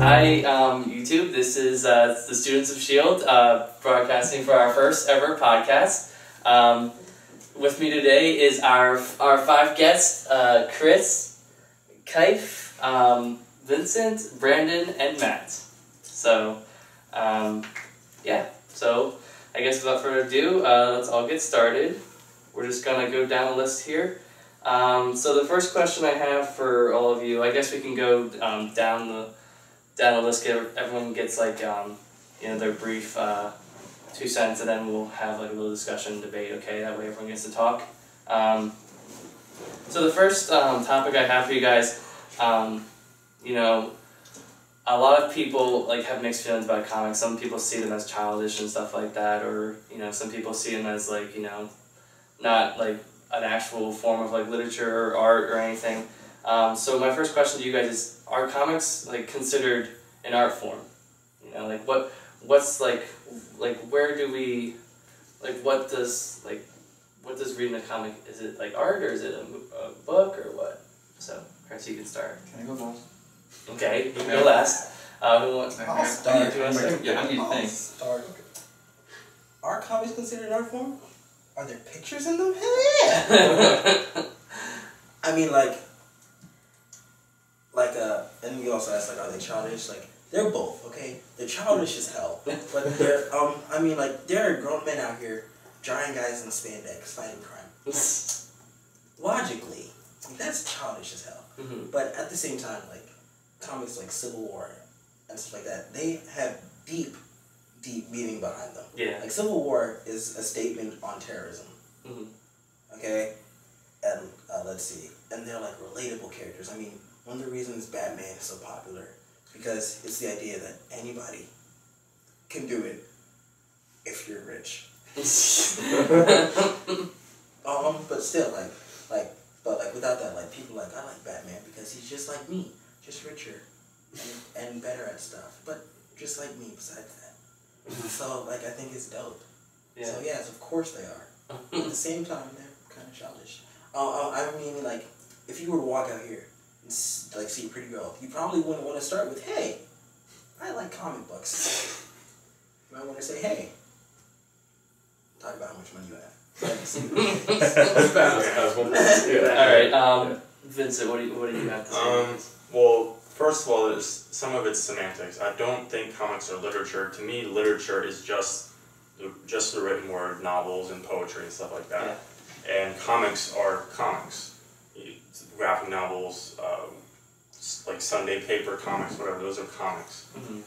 Hi, YouTube. This is the students of S.H.I.E.L.D. Broadcasting for our first ever podcast. With me today is our 5 guests: Chris, Kaif, Vincent, Brandon, and Matt. So, yeah. So, I guess without further ado, let's all get started. We're just gonna go down the list here. So the first question I have for all of you, I guess we can go down the list. Everyone gets like their brief 2 cents, and then we'll have like a little discussion, debate. Okay, that way everyone gets to talk. So the first topic I have for you guys, a lot of people like have mixed feelings about comics. Some people see them as childish and stuff like that, or some people see them as like not like an actual form of like literature or art or anything. So my first question to you guys is: are comics like considered an art form? What's like where do we what does reading a comic, is it like art, or is it a book, or what? So Chris, you can start. Can I go last? Okay, you can go last. I'll start. Yeah, I need to think. Start. Are comics considered an art form? Are there pictures in them? Hell yeah! I mean, and we also asked, are they childish? They're both, okay? They're childish as hell. But they're, there are grown men out here, giant guys in spandex, fighting crime. Logically, that's childish as hell. Mm-hmm. But at the same time, comics like Civil War and stuff like that, they have deep meaning behind them. Yeah. Civil War is a statement on terrorism. Mm-hmm. Okay? And let's see. And they're relatable characters. I mean, one of the reasons Batman is so popular is because it's the idea that anybody can do it if you're rich. But still, without that, people I like Batman because he's just like me, just richer and better at stuff, but just like me besides that. So, I think it's dope. Yeah. So, yes, of course they are. At the same time, they're kind of childish. I mean, if you were to walk out here and, see a pretty girl, you probably wouldn't want to start with, hey, I like comic books. You might want to say, hey, talk about how much money you have. Alright, Vincent, what do you have to say? Well, first of all, some of it's semantics. I don't think comics are literature. To me, literature is just the written word, novels and poetry and stuff like that. Yeah. And comics are comics. Graphic novels, Sunday paper comics, whatever, those are comics. Mm-hmm.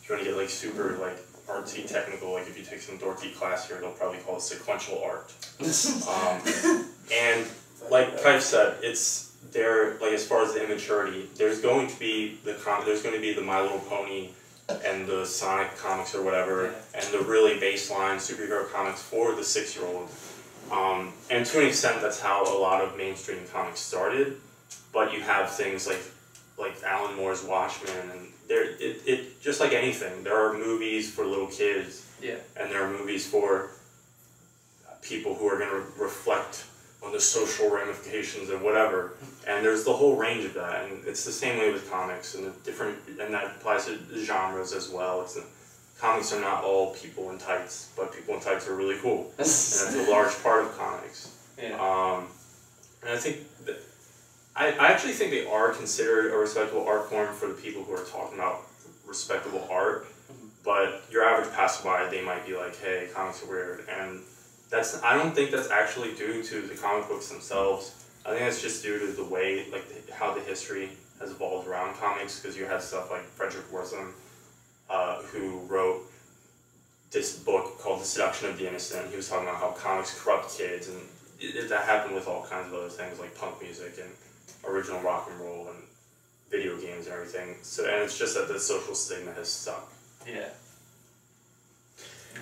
If you want to get super artsy technical, if you take some dorky class here, they'll probably call it sequential art. And like Kaif said, it's there. As far as the immaturity, there's going to be the My Little Pony and the Sonic comics or whatever, and the really baseline superhero comics for the 6-year-old. And to an extent, that's how a lot of mainstream comics started. But you have things like Alan Moore's Watchmen, and it just like anything, there are movies for little kids, and there are movies for people who are going to reflect on the social ramifications of whatever, and there's the whole range of that, and it's the same way with comics, and that applies to genres as well. Comics are not all people in tights, but people in tights are really cool, and that's a large part of comics. Yeah. And I think that I actually think they are considered a respectable art form for the people who are talking about respectable art, but your average passerby, they might be like, hey, comics are weird, and I don't think that's actually due to the comic books themselves. I think that's just due to the way, how the history has evolved around comics, because you had stuff like Frederick Wortham, who wrote this book called The Seduction of the Innocent. He was talking about how comics corrupt kids, and that happened with all kinds of other things like punk music and original rock and roll and video games and everything. So, and it's just that the social stigma has stuck. Yeah.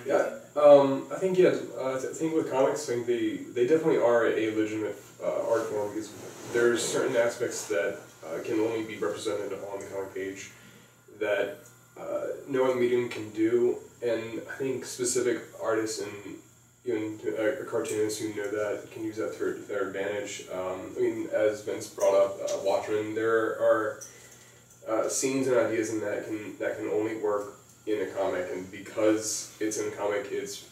Yeah, I think with comics, I think they definitely are a legitimate art form, because there's certain aspects that can only be represented on the comic page that no other medium can do, and I think specific artists and even cartoonists who know that can use that to their advantage. I mean, as Vince brought up, Watchmen, there are scenes and ideas in that can only work in a comic, and because it's in a comic, it's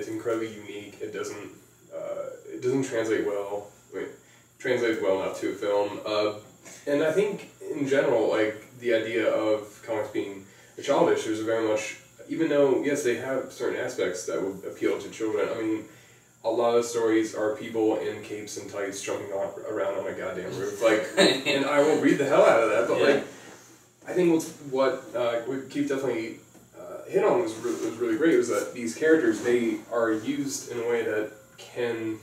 incredibly unique. It doesn't translate well. Translates well enough to a film. And I think in general, like the idea of comics being childish, there's very much, even though yes they have certain aspects that would appeal to children. I mean, a lot of stories are people in capes and tights jumping around on a goddamn roof, like, and I will read the hell out of that. But like, I think what Kaif definitely hit on was really great was that these characters, they are used in a way that can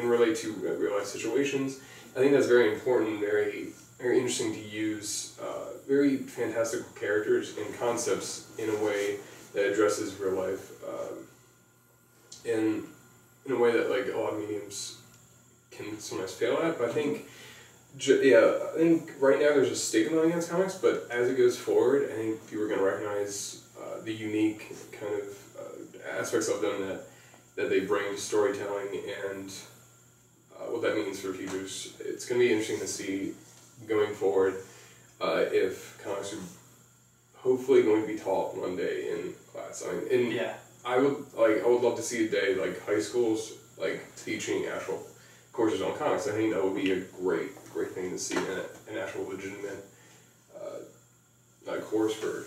relate to real life situations. I think that's very important, very interesting to use very fantastical characters and concepts in a way that addresses real life in a way that like a lot of mediums can sometimes fail at. But I think I think right now there's a stigma against comics, but as it goes forward, I think people are going to recognize the unique kind of aspects of them that they bring to storytelling and what that means for teachers. It's going to be interesting to see going forward if comics are hopefully going to be taught one day in class. I mean, I would love to see a day like high schools like teaching actual courses on comics. I think that would be a great thing to see in an actual legitimate course for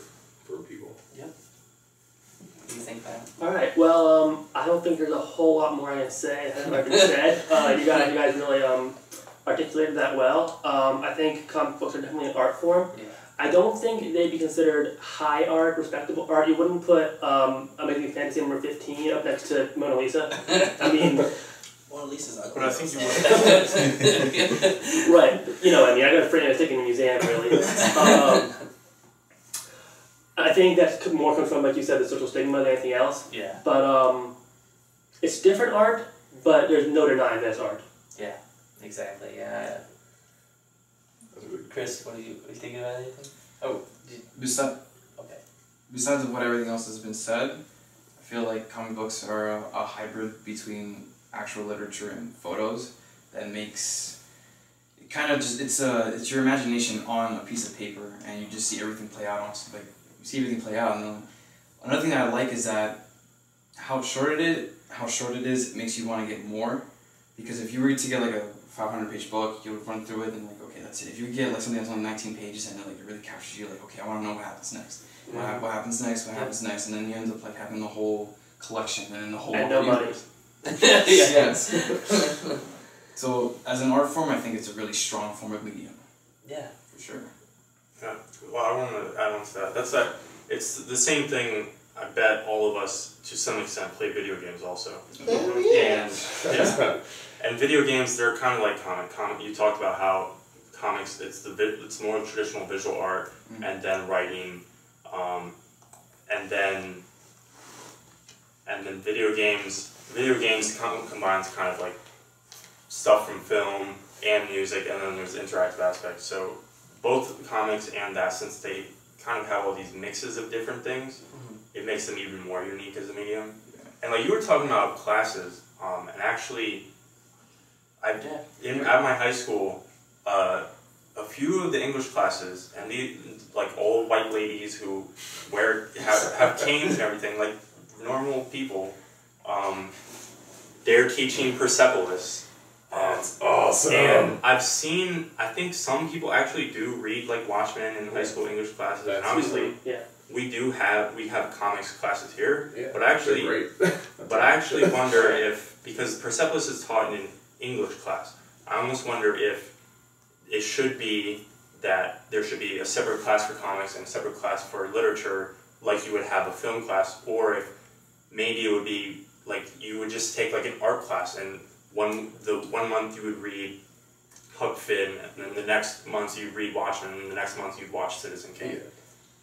people. Yep. What do you think, Matt? All right. Well, I don't think there's a whole lot more I can say than what I've been said. You guys really articulated that well. I think comic books are definitely an art form. Yeah. I don't think they'd be considered high art, respectable art. You wouldn't put Amazing Fantasy number 15 up next to Mona Lisa. I mean, Mona Lisa's ugly. But I think you would. right. You know what I mean. I got a frame and stick in the museum, really. I think that more comes from, like you said, the social stigma than anything else. Yeah. But it's different art, but there's no denying that it's art. Yeah. Exactly. Yeah. Chris, what are you thinking about anything? Oh. Besides what everything else has been said, I feel like comic books are a hybrid between actual literature and photos that makes it kind of just it's your imagination on a piece of paper, and you just see everything play out you see everything play out. And another thing that I like is that how short it is, it makes you want to get more, because if you were to get like a 500-page book, you would run through it and like, okay, that's it. If you get like something that's only 19 pages and it really captures you, like, okay, I want to know what happens next. What happens next, and then you end up like having the whole collection and then the whole. And no money. Yes. So as an art form, I think it's a really strong form of medium. Yeah, for sure. Yeah. Well, I want to add on to that. It's the same thing. I bet all of us, to some extent, play video games also. And video games, they're kind of like comic. You talked about how comics, it's more traditional visual art, and then writing, and then video games. Video games combines kind of like stuff from film and music, and then there's interactive aspects. So both comics and that, since they kind of have all these mixes of different things, it makes them even more unique as a medium. And like you were talking about classes, and actually, at my high school, a few of the English classes, and these like old white ladies who have canes and everything, like normal people, they're teaching Persepolis. That's awesome. And I think some people actually do read like Watchmen in high school English classes. And obviously, we have comics classes here, but I actually wonder if, because Persepolis is taught in English class, I almost wonder if it should be that there should be a separate class for comics and a separate class for literature, like you would have a film class, or if maybe it would be like you would just take like an art class, and one month you would read Huck Finn, and then the next month you'd read Watchmen, and the next month you'd watch Citizen Kane.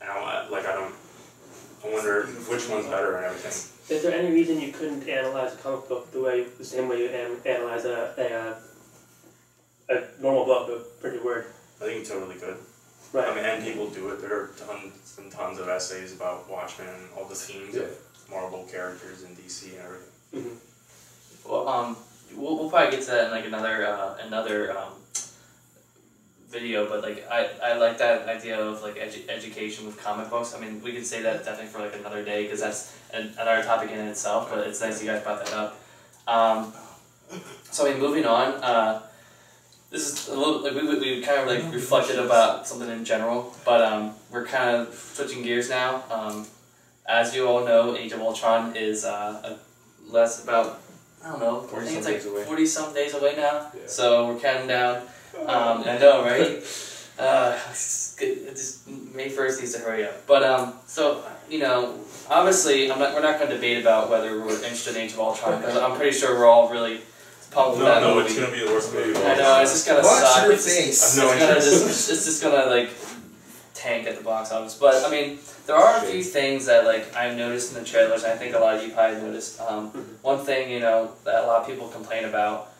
And I wonder which one's better and everything. Is there any reason you couldn't analyze a comic book the same way you analyze a normal book, a printed word? I think you totally could. Right. I mean, and people do it. There are tons and tons of essays about Watchmen and all the themes of Marvel characters in DC and everything. Well, we'll probably get to that in like another video, but like I like that idea of like education with comic books. I mean, we could say that definitely for like another day because that's another topic in itself. But it's nice you guys brought that up. So I mean, moving on. This is a little like we kind of like reflected about something in general, but we're kind of switching gears now. As you all know, Age of Ultron is less about, I don't know, I think it's like 40-some days away now. Yeah. So we're counting down. I know, right? It's just May 1st needs to hurry up. But so you know, obviously, we're not going to debate about whether we're interested in Age of Ultron because I'm pretty sure we're all really pumped with that movie. No, it's gonna be the worst movie. I know, it's just gonna suck. Watch your face. It's just gonna like tank at the box office. But I mean, there are a few things that like I noticed in the trailers, and I think a lot of you probably noticed. One thing, you know, that a lot of people complain about,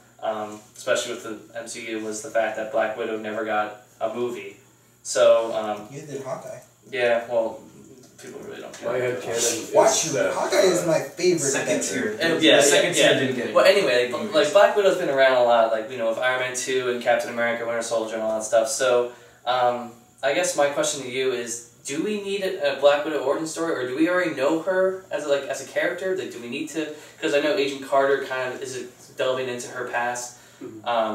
especially with the MCU, was the fact that Black Widow never got a movie. So you did Hawkeye. Yeah, well, people really don't care. My headcanon Watch is you. that Hawkeye is my favorite. Second tier. Second tier didn't get it. Well, anyway, like Black Widow's been around a lot, like, you know, with Iron Man 2 and Captain America, Winter Soldier and all that stuff. So, I guess my question to you is, do we need a Black Widow origin story, or do we already know her as a character? Like, do we need to? Because I know Agent Carter kind of is delving into her past.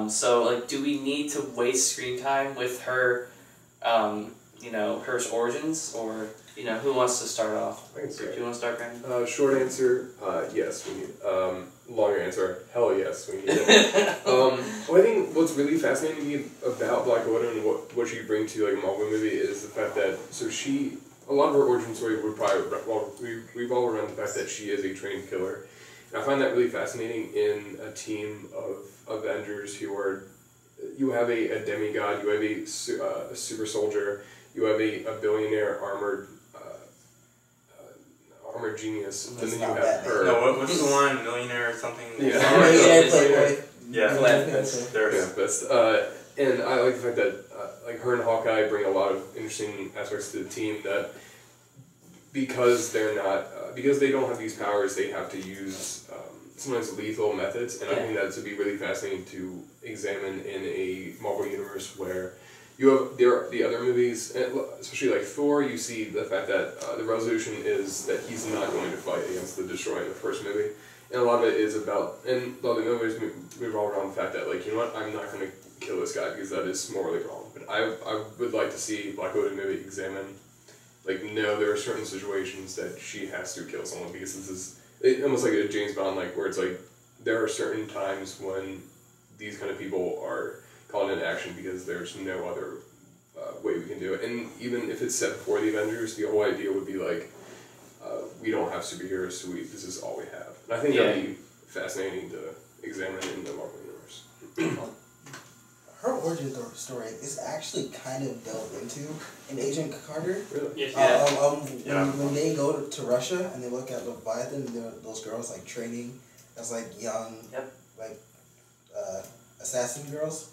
So, like, do we need to waste screen time with her, you know, her origins, or, you know, who wants to start off? I can start. Do you want to start, Brandon? Short answer, yes, we need. Longer answer, hell yes, we need it. Well, I think what's really fascinating to me about Black Widow and what she bring to like a Marvel movie is the fact that a lot of her origin story would probably revolve around the fact that she is a trained killer. And I find that really fascinating in a team of Avengers who are, you have a demigod, you have a super soldier, you have a billionaire armored genius, and then you have her. No, what's the line? Millionaire or something? Yeah. Best. And I like the fact that like her and Hawkeye bring a lot of interesting aspects to the team that because they're not because they don't have these powers, they have to use sometimes lethal methods, and I think that would be really fascinating to examine in a Marvel universe where you have the other movies, especially like Thor. You see the fact that the resolution is that he's not going to fight against the Destroyer in the first movie, and a lot of it is about, and a lot of the movies revolve around the fact that, like, you know what, I'm not going to kill this guy because that is morally wrong. But I would like to see Black Widow maybe examine, like, no, there are certain situations that she has to kill someone because this is almost like a James Bond, like, where it's like there are certain times when these kind of people are called into action because there's no other way we can do it. And even if it's set before the Avengers, the whole idea would be like, we don't have superheroes, so this is all we have. And I think that'd be fascinating to examine in the Marvel Universe. Her origin story is actually kind of delved into in Agent Carter. Really? When they go to Russia and they look at Leviathan, those girls like training as like young, like assassin girls.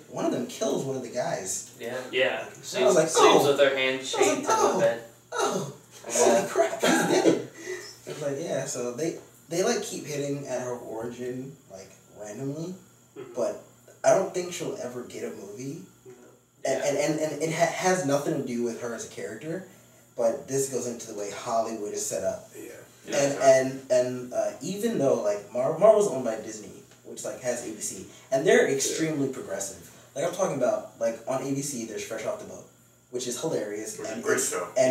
One of them kills one of the guys. Yeah. So I was like, sleeps with her hand chained to the bed. Holy crap, he's dead. I was like, yeah, so they like keep hitting at her origin like randomly, but I don't think she'll ever get a movie. And it has nothing to do with her as a character, but this goes into the way Hollywood is set up. And even though like Marvel's owned by Disney, which like has ABC, and they're extremely progressive. Like I'm talking about, like on ABC, there's Fresh Off the Boat, which is hilarious, and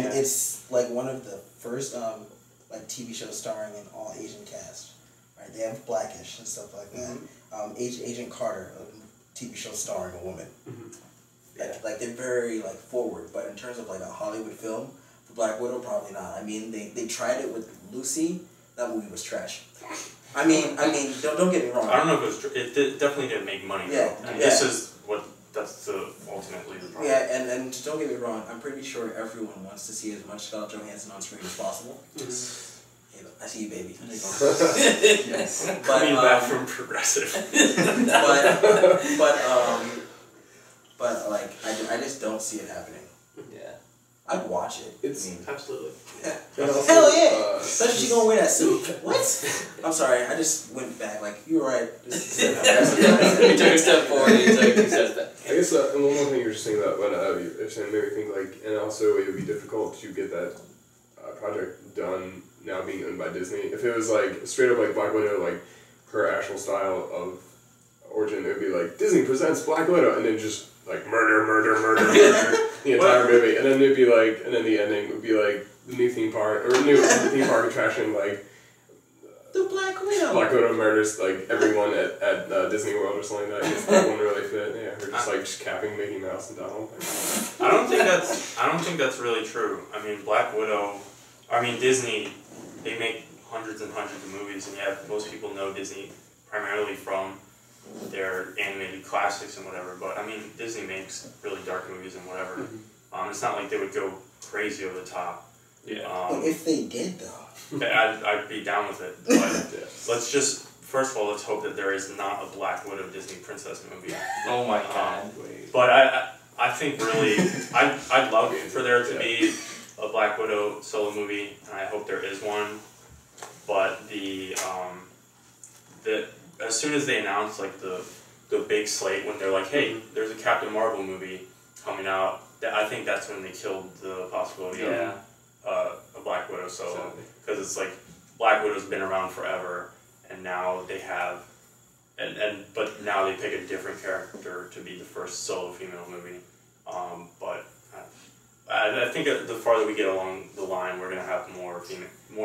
it's like one of the first like TV shows starring an all Asian cast. Right? They have Blackish and stuff like that. Agent Carter, a TV show starring a woman. Like they're very like forward, but in terms of like a Hollywood film for Black Widow, probably not. I mean, they tried it with Lucy. That movie was trash. I mean, don't get me wrong. I don't know if it definitely didn't make money. Yeah, though. And this is that's ultimately the problem. Yeah, and don't get me wrong. I'm pretty sure everyone wants to see as much Scarlett Johansson on screen as possible. Hey, look, I see you, baby. Yes. Coming back from progressive. but like I just don't see it happening. I'd watch it. Absolutely. Yeah. Hell yeah! Especially she gonna wear that suit. What? I'm sorry, I just went back. Like, you were right. You took a step forward, you took 2 steps back. I guess and one more thing you were just saying about when you're saying made me think like, and also it would be difficult to get that project done now being owned by Disney. If it was like straight up like Black Widow, like her actual style of origin, it would be like Disney presents Black Widow, and then just like murder the entire movie, and then it'd be like, and then the ending would be like the new theme park or new theme park attraction like. The Black Widow. Black Widow murders like everyone at Disney World or something like that. Because that one really fit. Yeah, her just capping Mickey Mouse and Donald. I don't think that's really true. I mean, Disney, they make hundreds and hundreds of movies, and most people know Disney primarily from their animated classics and whatever. But I mean, Disney makes really dark movies and whatever. It's not like they would go crazy over the top. Yeah. But if they did, though. I'd be down with it, but let's just, first of all, let's hope that there is not a Black Widow Disney princess movie. Oh my god. But I think really, I'd love for there to be a Black Widow solo movie, and I hope there is one, but as soon as they announce like the big slate, when they're like, hey, there's a Captain Marvel movie coming out, I think that's when they killed the possibility of a Black Widow solo. Because it's like, Black Widow's been around forever, and now they have, but now they pick a different character to be the first solo female movie. But I think the farther we get along the line, we're gonna have more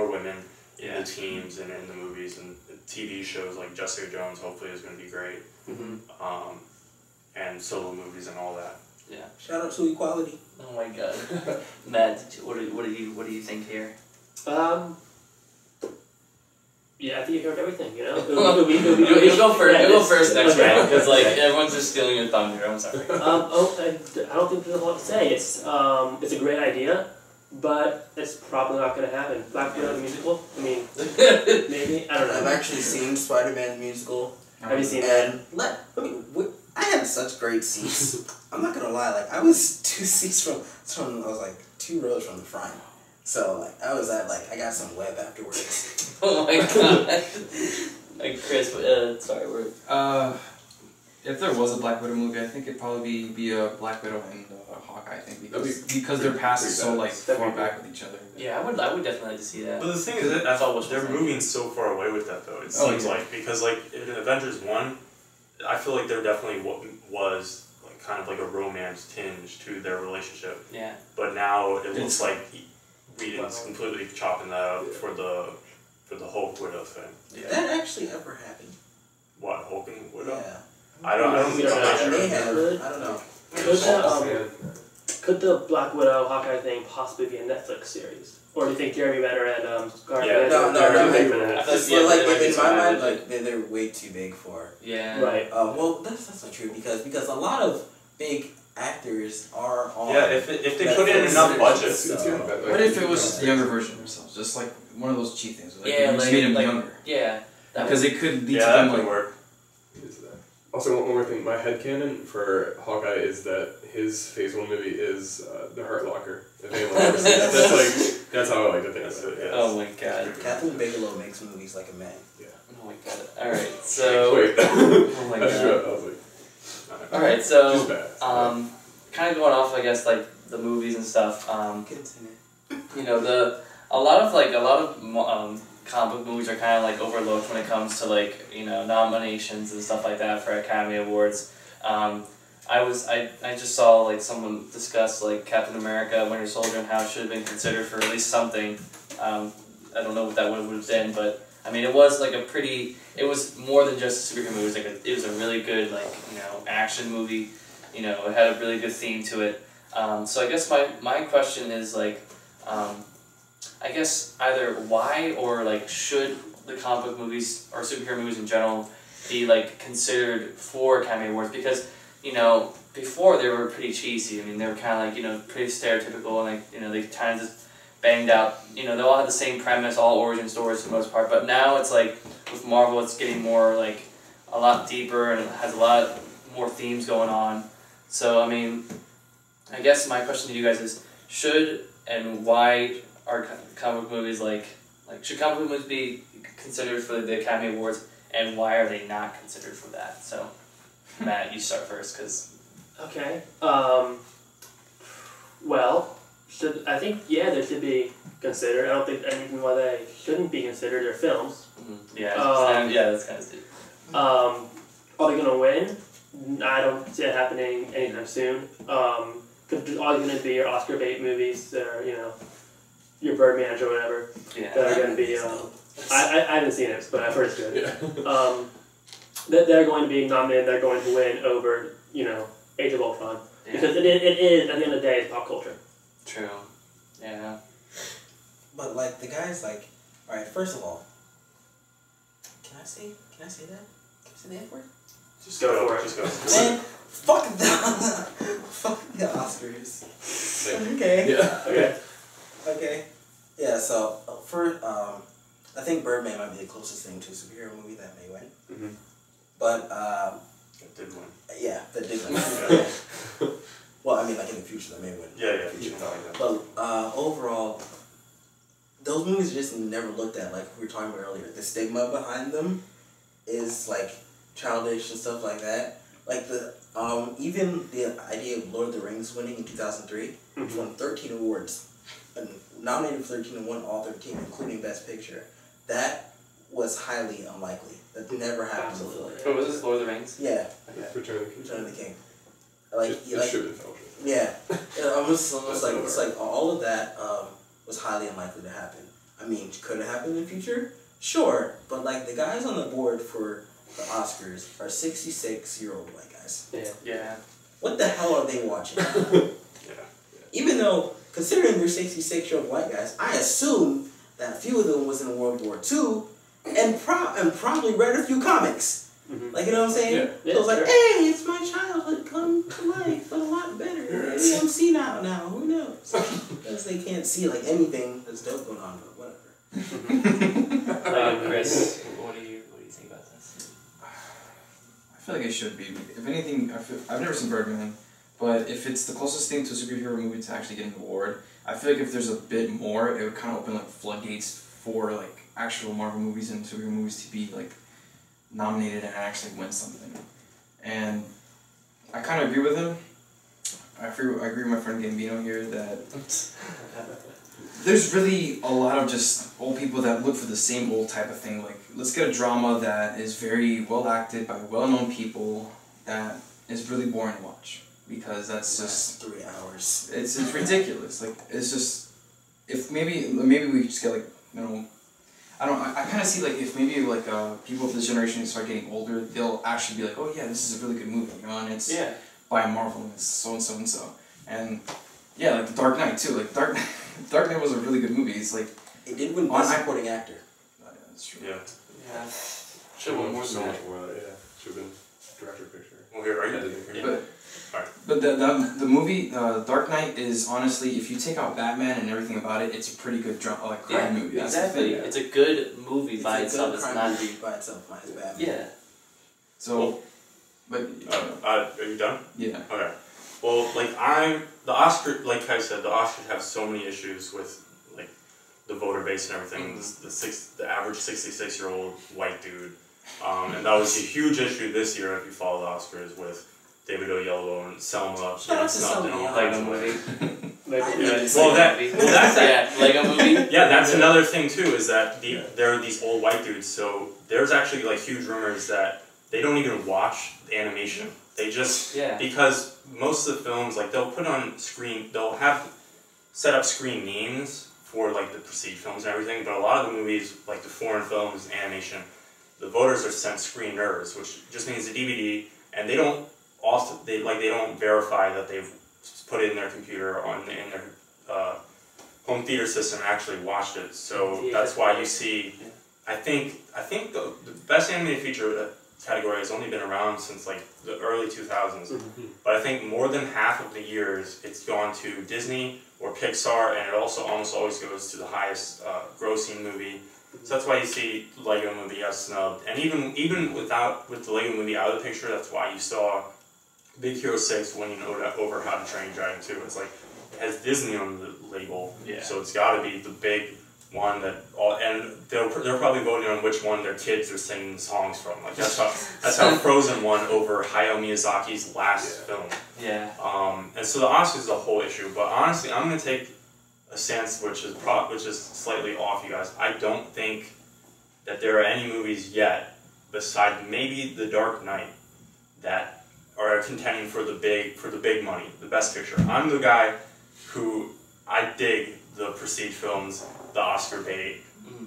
women in the teams and in the movies, and the TV shows like Jessica Jones hopefully is gonna be great. And solo movies and all that. Yeah. Shout out to equality. Oh my god. Matt, what do you think here? Yeah, I think you covered everything, you know? You'll go first, go first next round, because like, everyone's just stealing your thunder, I'm sorry. I don't think there's a lot to say. It's a great idea, but it's probably not going to happen. Black Widow the musical? I mean, maybe? I don't know. I've actually seen Spider-Man the musical. Have you seen that? I had such great seats. I'm not gonna lie, like I was 2 seats from I was like 2 rows from the front. So like I got some web afterwards. Oh my god. Like Chris, sorry, we're if there was a Black Widow movie, I think it'd probably be a Black Widow and Hawkeye. I think because their past is so like far back with each other. Yeah, I would definitely like to see that. But the thing is that they're moving so far away with that though. It seems like, because like in Avengers 1, I feel like there definitely was like kind of like a romance tinge to their relationship. Yeah. But now it looks like Whedon's completely chopping that up for the Hulk Widow thing. Did that actually ever happen? What, Hulk and Widow? Yeah. I don't think so. I don't know. Could the Black Widow Hawkeye thing possibly be a Netflix series? Or do you think Jeremy Renner and Scarlett? No. Like in my mind, like they're way too big for. Yeah. Right. Well, that's not true because a lot of big actors are on. Yeah, if they put in enough budget. What if it was the younger version of themselves, just like one of those cheat things? Like just made them younger. Yeah. Because it could lead to that them would like work. Also, one more thing. My headcanon for Hawkeye is that his Phase 1 movie is The Hurt Locker. If anyone ever seen that. That's how I like to think of it. Oh my god. Catherine Bigelow makes movies like a man. Yeah. Oh my god. Alright, so... Wait. Oh my god. I was like... Alright, so... Just bad. Kind of going off, I guess, like, the movies and stuff. You know, a lot of comic book movies are kind of like overlooked when it comes to like, you know, nominations and stuff like that for Academy Awards. I just saw like someone discuss like Captain America, Winter Soldier, and how it should have been considered for at least something. I don't know what that would have been, but I mean it was like it was more than just a superhero movie. It was a really good like, you know, action movie. You know, it had a really good theme to it. So I guess my question is like, I guess either why or like should the comic book movies or superhero movies in general be like considered for Academy Awards? Because, you know, before they were pretty cheesy. I mean, they were kind of like, you know, pretty stereotypical, and like, you know, they kind of just banged out, you know, they all had the same premise, all origin stories for the most part. But now it's like with Marvel, it's getting more like a lot deeper and it has a lot more themes going on. So I mean, I guess my question to you guys is, should and why are comic book movies like should comic book movies be considered for the Academy Awards, and why are they not considered for that? So, Matt, you start first, because Okay. Well, I think there should be considered. I don't think anything why they shouldn't be considered. They're films. Mm-hmm. Yeah, that's kind of stupid. Are they gonna win? I don't see it happening anytime soon. Because there's always gonna be your Oscar bait movies that are your Birdman or whatever that are gonna be. I haven't seen it, but I've heard it's good. Yeah. They're going to be nominated. They're going to win over Age of Ultron because it is at the end of the day it's pop culture. True. Yeah. But like the guys like, all right. First of all, can I say that? Can I say the F word? Just Go for it. Just go. Man, fuck the Oscars. Okay. Yeah. Okay. Yeah. So I think Birdman might be the closest thing to a superhero movie that may win. Mm-hmm. But It did win. yeah, that did win. Well, I mean, like in the future, that may win. Yeah. Future. Yeah. But overall, those movies are just never looked at. Like we were talking about earlier, the stigma behind them is like childish and stuff like that. Like the even the idea of Lord of the Rings winning in 2003, which won 13 awards, and nominated for 13 and won all 13, including Best Picture. That was highly unlikely. That never happened before. What was this, Lord of the Rings? Yeah. Return of the King. Return of the King. Like, It should have been Fellowship. yeah. It's like all of that was highly unlikely to happen. I mean, could it happen in the future? Sure, but like the guys on the board for the Oscars are 66-year-old white guys. Yeah. What the hell are they watching? Yeah. Even though, considering they're 66-year-old white guys, I assume that a few of them was in World War II and probably read a few comics. Mm-hmm. Like, you know what I'm saying? Yeah. So it's like, Sure. hey, it's my childhood come to life a lot better. Maybe I'm senile now. Who knows? Because they can't see like anything that's dope going on, but whatever. Chris, what do you think about this? I feel like it should be. If anything, I've never seen Birdman, but if it's the closest thing to a superhero movie to actually getting an award, I feel like if there's a bit more, it would kind of open like floodgates for like actual Marvel movies and superhero movies to be like nominated and actually win something. And I kind of agree with him. I agree with my friend Gambino here that there's really a lot of just old people that look for the same old type of thing. Like, let's get a drama that is very well acted by well-known people that is really boring to watch. Because that's just 3 hours. It's ridiculous. Like, it's just, if maybe we just get like, I kind of see like if maybe like people of this generation start getting older, they'll actually be like, oh yeah, this is a really good movie, and it's by Marvel, and it's so and so and so, and yeah, like The Dark Knight too. Like Dark Knight was a really good movie. It's like it did win Best Supporting Actor. Yeah, that's true. Yeah. Should have won more so than much that. more. Yeah, should have been director picture. Well, here, are you? But the movie Dark Knight is honestly, if you take out Batman and everything about it, it's a pretty good crime movie. That's exactly. the thing. It's a good movie by itself. It's It's not not. by itself. By his Batman. Yeah. So, but Are you done? yeah. Okay. Well, like the Oscar, like I said, the Oscars have so many issues with like the voter base and everything. The average 66-year-old white dude, and that was a huge issue this year if you follow the Oscars with David Oyelowo and Selma getting snubbed in all kinds of ways. Well, that's that. Lego movie. Yeah, that's another thing too. Is that there are these old white dudes. So there's actually like huge rumors that they don't even watch the animation. They just because most of the films like they'll put on screen. They'll have set up screen names for like the prestige films and everything. But a lot of the movies, like the foreign films, animation, the voters are sent screeners, which just means a DVD, and they don't. Also, they don't verify that they've put it in their computer in their home theater system and actually watched it. So that's why you see. I think the best animated feature category has only been around since like the early 2000s. But I think more than half of the years it's gone to Disney or Pixar, and it also almost always goes to the highest grossing movie. So that's why you see Lego Movie as snubbed, and even with the Lego Movie out of the picture, that's why you saw Big Hero 6 winning over How to Train Your Dragon 2. It's like, it has Disney on the label, so it's got to be the big one that and they're probably voting on which one their kids are singing songs from. Like that's how Frozen won over Hayao Miyazaki's last film. Yeah. And so the Oscars is a whole issue. But honestly, I'm going to take a stance which is slightly off, you guys. I don't think that there are any movies yet, besides maybe The Dark Knight, that are contending for the big money, the Best Picture. I'm the guy who I dig the prestige films, the Oscar bait,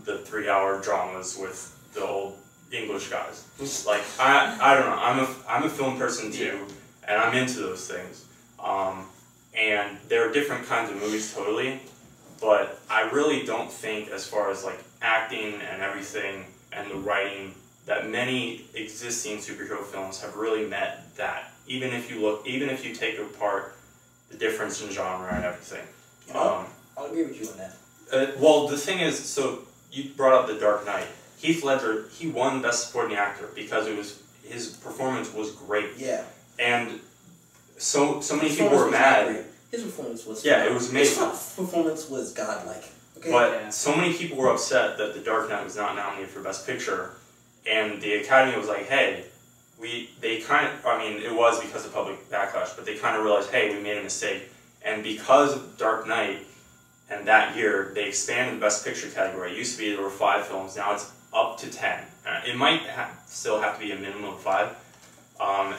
the 3-hour dramas with the old English guys. Like I don't know. I'm a film person too, and I'm into those things. And there are different kinds of movies totally, but I really don't think, as far as like acting and everything and the writing, that many existing superhero films have really met that. Even if you take apart the difference in genre and everything. I'll agree with you on that. Well, the thing is, so you brought up The Dark Knight. Heath Ledger, he won Best Supporting Actor because his performance was great. Yeah. And so many people were mad. His performance was it was amazing. His performance was godlike. Okay. But so many people were upset that The Dark Knight was not nominated for Best Picture, and the Academy was like, hey, it was because of public backlash, but they kind of realized, hey, we made a mistake. And because of Dark Knight, and that year, they expanded the Best Picture category. It used to be there were 5 films, now it's up to 10. It might still have to be a minimum of 5.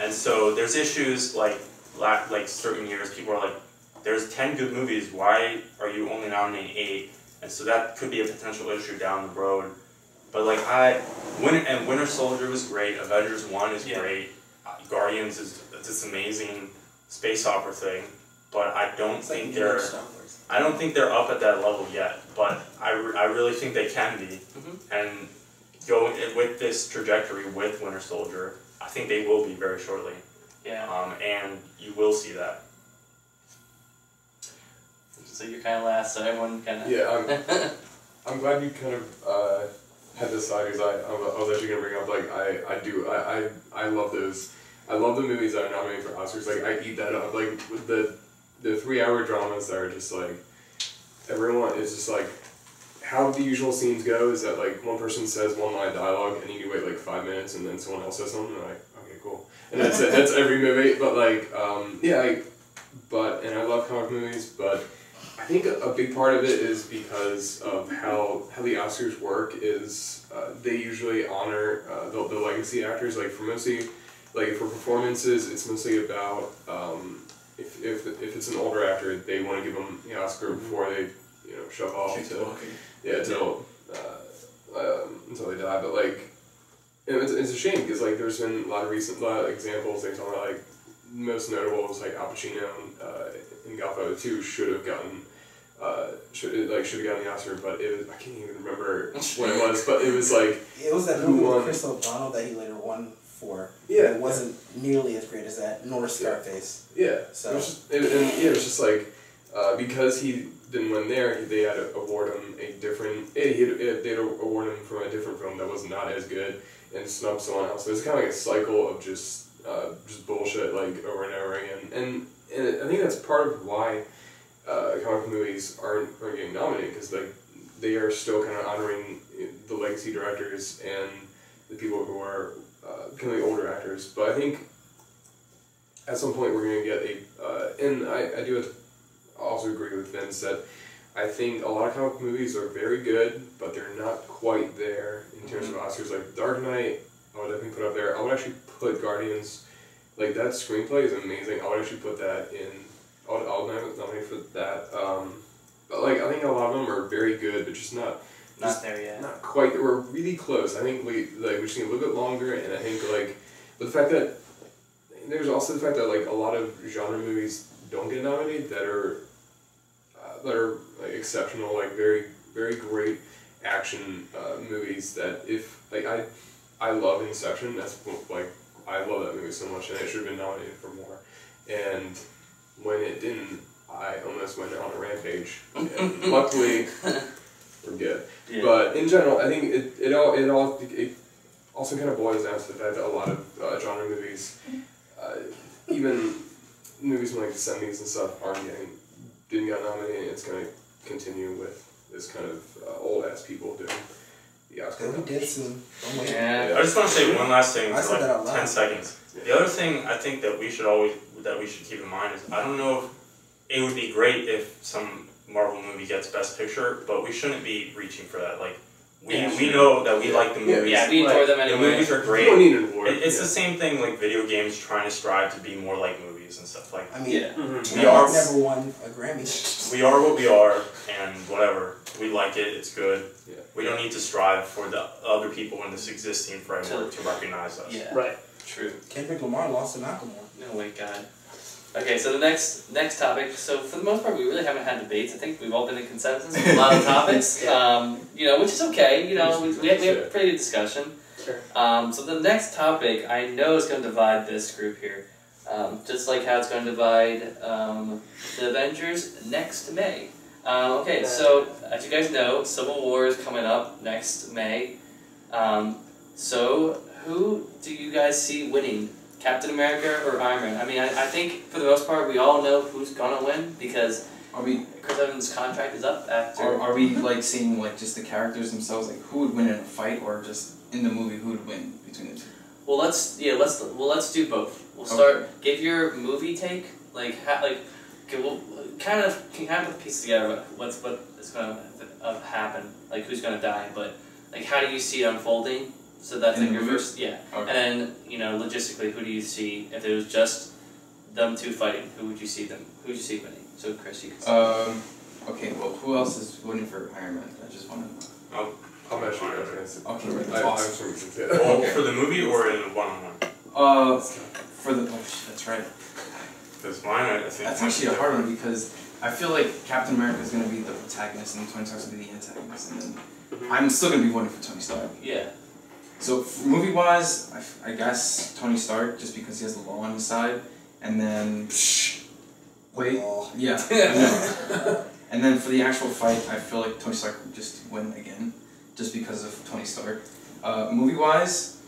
And so there's issues like certain years, people are like, there's 10 good movies, why are you only nominating 8? And so that could be a potential issue down the road. But like Winter Soldier was great, Avengers 1 is great, Guardians is this amazing space opera thing, but I don't think they're up at that level yet. But I really think they can be, and go with this trajectory with Winter Soldier, I think they will be very shortly. Yeah. And you will see that. So you're kind of last, so everyone kind of... Yeah, I'm glad you kind of had this side, because I was actually going to bring up, like, I love those. I love the movies that are nominated for Oscars. Like, I eat that up. Like, with the 3-hour dramas that are just, like, everyone is just, like, how the usual scenes go is that, like, one person says one line of dialogue, and you wait, like, 5 minutes, and then someone else says something, and I'm like, okay, cool. And that's it. That's every movie. But, like, and I love comic movies, but I think a big part of it is because of how the Oscars work is they usually honor the legacy actors. Like for performances, it's mostly about if it's an older actor, they want to give them the Oscar before they shove off until they die. But like it's a shame because like there's been a lot of examples. They talk about like most notable was like Al Pacino in Godfather 2 should have gotten the Oscar, but it was, I can't even remember when it was, but it was like it was that movie with Chris O'Donnell that he later won for. Yeah, it wasn't nearly as great as that, nor Scarface. Yeah, so it was just like because he didn't win there, they had to award him a different. They had to award him from a different film that was not as good and snub someone else. So it's kind of like a cycle of just bullshit like over and over again, and I think that's part of why comic movies aren't getting nominated, because like they are still kind of honoring the legacy directors and the people who are kind of the older actors. But I think at some point we're going to get and I do also agree with Vince that I think a lot of comic movies are very good, but they're not quite there in terms of Oscars. Like Dark Knight, I would definitely put up there. I would actually put Guardians, like that screenplay is amazing. I would actually put that in. I'll nominate for that. But like I think a lot of them are very good, but just not there yet. Not quite. We're really close. I think we just need a little bit longer, and I think like the fact that there's also the fact that like a lot of genre movies don't get nominated that are like exceptional, like very very great action movies that if like I love Inception. That's like I love that movie so much, and it should have been nominated for more. And when it didn't, I almost went on a rampage. And luckily, we're good. Yeah. But in general, I think it also kind of boils down to the fact that a lot of genre movies, even movies from like the 70s and stuff, didn't get nominated. It's going to continue with this kind of old ass people doing the Oscar. We did soon. Yeah. I just want to say one last thing for like 10 seconds. The other thing I think that we that we should keep in mind is I don't know if it would be great if some Marvel movie gets Best Picture, but we shouldn't be reaching for that. Like we know that we like the movies. Yeah, we enjoy them anyway. The movies are great. You don't need an award. It's the same thing like video games trying to strive to be more like movies and stuff like. I mean, we are never won a Grammy. We are what we are, and whatever we like it. It's good. Yeah. We don't need to strive for the other people in this existing framework to recognize us. Yeah. Right. True. Kendrick Lamar lost to Macklemore. No way, God. Okay, so the next topic. So for the most part, we really haven't had debates. I think we've all been in consensus on a lot of topics. Which is okay. We have a pretty good discussion. Sure. So the next topic, I know is going to divide this group here, just like how it's going to divide the Avengers next May. Okay, so as you guys know, Civil War is coming up next May. So who do you guys see winning? Captain America or Iron Man? I mean, I think for the most part we all know who's gonna win because Chris Evans' contract is up after. Are we like seeing like just the characters themselves, like who would win in a fight, or just in the movie who would win between the two? Well, let's do both. We'll start. Give your movie take. We'll kind of put the pieces together. What is gonna happen? Like who's gonna die? But like how do you see it unfolding? So that's like your first, yeah. Okay. And then, logistically, who do you see, if it was just them two fighting, who would you see winning? So, Chris, you can say. Okay, well, who else is winning for Iron Man? I just want to know. I'm not sure. Okay, awesome. For the movie or in one-on-one? For the, that's right. Because mine, I think... That's actually a hard one, because I feel like Captain America is going to be the protagonist, and Tony Stark's going to be the antagonist, and then I'm still going to be voting for Tony Stark. Yeah. So movie-wise, I guess Tony Stark, just because he has the law on his side, and then and then for the actual fight, I feel like Tony Stark would just win again, just because of Tony Stark. Movie-wise,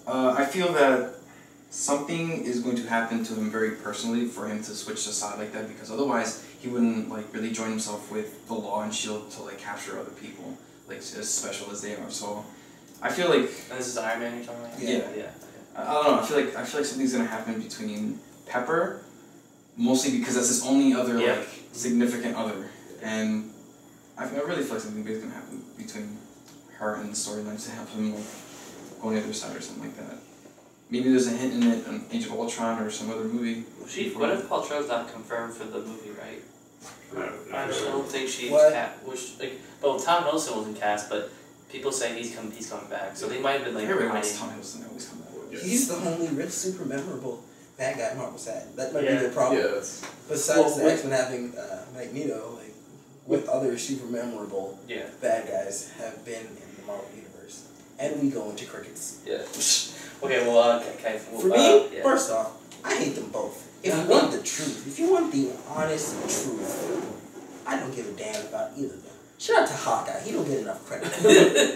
I feel that something is going to happen to him very personally for him to switch the side like that, because otherwise he wouldn't really join himself with the law and S.H.I.E.L.D. to capture other people, as special as they are. So. I feel like... And this is Iron Man you're talking about? Yeah. Okay. I don't know, I feel like something's gonna happen between Pepper, mostly because that's his only other, significant other. And I really feel like something big's gonna happen between her and the storylines to help him, go on the other side or something like that. Maybe there's a hint in it on Age of Ultron or some other movie. Gwyneth Paltrow's not confirmed for the movie, right? I don't think she's well, Tom Hiddleston wasn't cast, but... People say he's coming back, so they might have been Everybody wants Tom Hiddleston to always come back. He's the only rich, super memorable bad guy Marvel's had. That might be the problem. Yeah, besides the X-Men having Magneto, with other super memorable bad guys have been in the Marvel universe, and we go into crickets. Yeah. Okay. Well, for me, first off, I hate them both. If you want the truth, if you want the honest truth, I don't give a damn about either of them. Shout out to Hawkeye. He don't get enough credit.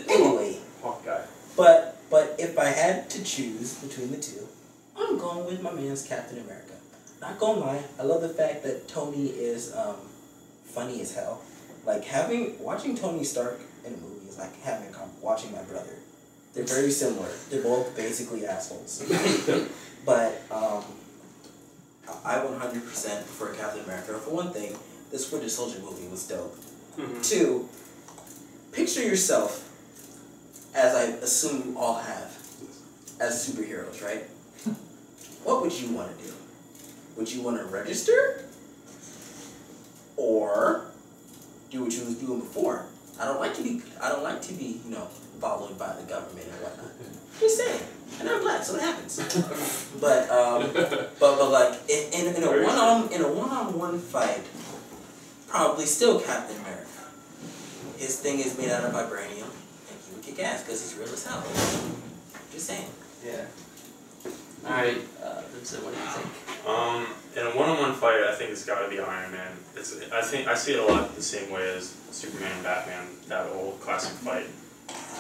Anyway. Hawkeye. But if I had to choose between the two, I'm going with my man's Captain America. Not gonna lie, I love the fact that Tony is funny as hell. Watching Tony Stark in a movie is like watching my brother. They're very similar. They're both basically assholes. But I 100% prefer Captain America. For one thing, this Winter Soldier movie was dope. Two, picture yourself, as I assume you all have, as superheroes, right? What would you want to do? Would you want to register? Or do what you was doing before? I don't like to be, followed by the government and whatnot. Just saying. And I'm black, so it happens. But in a one-on-one fight, probably still Captain America. His thing is made out of vibranium, and he would kick ass because he's real as hell. Just saying. Yeah. Alright, Vincent, what do you think? In a one-on-one fight, I think it's got to be Iron Man. I see it a lot the same way as Superman and Batman, that old classic fight.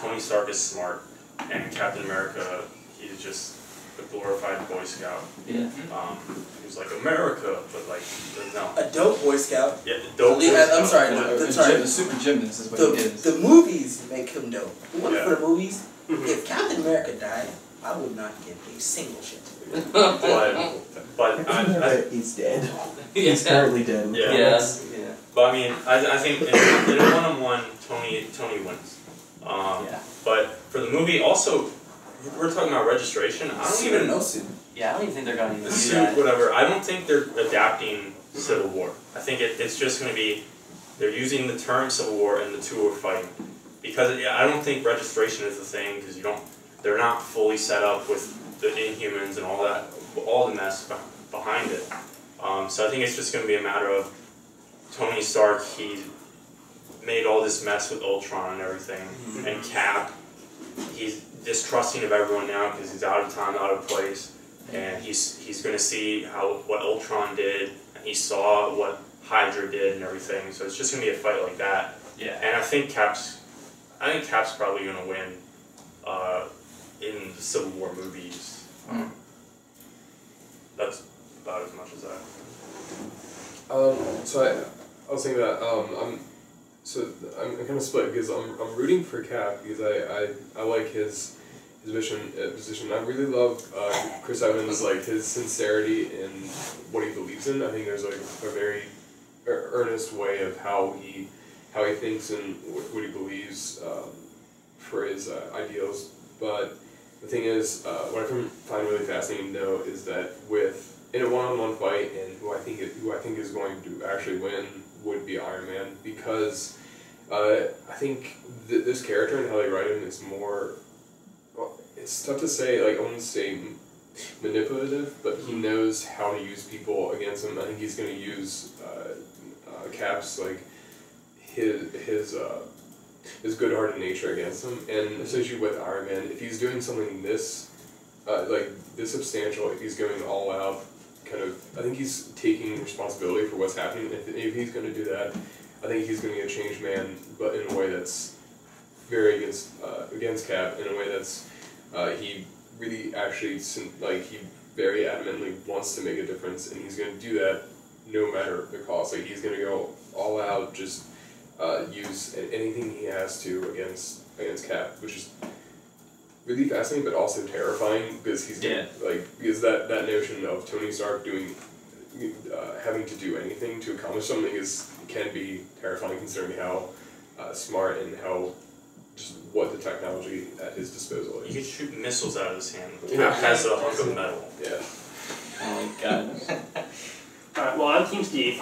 Tony Stark is smart, and Captain America, he's just a glorified Boy Scout. Yeah. He's like America, but no. A dope Boy Scout. Yeah, dope Boy Scout. I'm sorry. The super gymnast is what he is. The movies make him dope. For the movies, if Captain America died, I would not give a single shit. but he's dead. He's currently dead. Yeah. But I mean, I think in a one-on-one, Tony wins. But for the movie, also, we're talking about registration. I don't even know suit. Yeah, I don't even think they're gonna the suit, whatever. I don't think they're adapting Civil War. I think it's just going to be they're using the term Civil War and the two are fighting because I don't think registration is the thing because they're not fully set up with the Inhumans and all that, all the mess behind it. So I think it's just going to be a matter of Tony Stark. He made all this mess with Ultron and everything, and Cap. He's distrusting of everyone now because he's out of time, out of place, and he's going to see what Ultron did, and he saw what Hydra did and everything. So it's just going to be a fight like that. Yeah. And I think Cap's probably going to win in the Civil War movies. That's about as much as that. So I was thinking that I'm kind of split because I'm rooting for Cap because I like his position. I really love Chris Evans, like his sincerity in what he believes in. I think there's like a very earnest way of how he thinks and what he believes for his ideals. But the thing is, what I find really fascinating though is that in a one-on-one fight, and who I think is going to actually win would be Iron Man because I think this character and how they write him is more. Well, it's tough to say. Like I wouldn't say manipulative, but he knows how to use people against him. I think he's going to use Cap's like his good-hearted nature against him, and especially with Iron Man, if he's doing something this substantial, if he's going all out, I think he's taking responsibility for what's happening. If he's going to do that, I think he's going to be a changed man, but in a way that's very against Cap, in a way that's he really actually he very adamantly wants to make a difference, and he's going to do that no matter the cost. Like he's going to go all out, just use anything he has to against Cap, which is really fascinating, but also terrifying because he's because that notion of Tony Stark having to do anything to accomplish something can be terrifying considering how smart and how just what the technology at his disposal is. You can shoot missiles out of his hand. Cap has a hunk of metal. Yeah. Oh my god. Alright, well I'm Team Steve.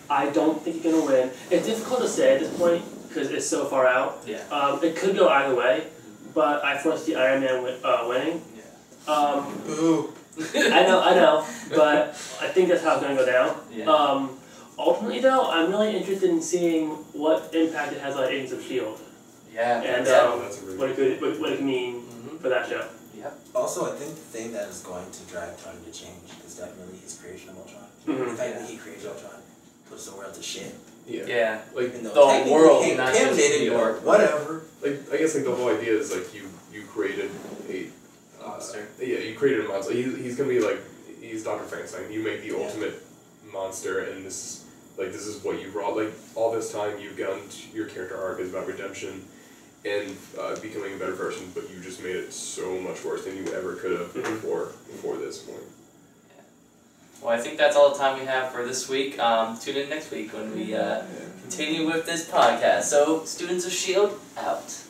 I don't think he's gonna win. It's difficult to say at this point because it's so far out. Yeah. It could go either way, but I foresee Iron Man winning. Yeah. Ooh. I know, but I think that's how it's gonna go down. Yeah. Ultimately, though, I'm really interested in seeing what impact it has on Agents of S.H.I.E.L.D. Yeah. And what it can mean for that show. Yep. Also, I think the thing that is going to drive Tony to change is definitely his creation of Ultron. The fact that he created Ultron puts the world to shit. Yeah. Yeah. Like the whole world, not just did New it, York. whatever. Like I guess like the whole idea is like you created a monster. Yeah, you created a monster. He's gonna be like he's Dr. Frankenstein. You make the ultimate monster, and this is what you brought. Like all this time, you've gone. Your character arc is about redemption and becoming a better person, but you just made it so much worse than you ever could have before this point. Yeah. Well, I think that's all the time we have for this week. Tune in next week when we continue with this podcast. So, students of S.H.I.E.L.D. out.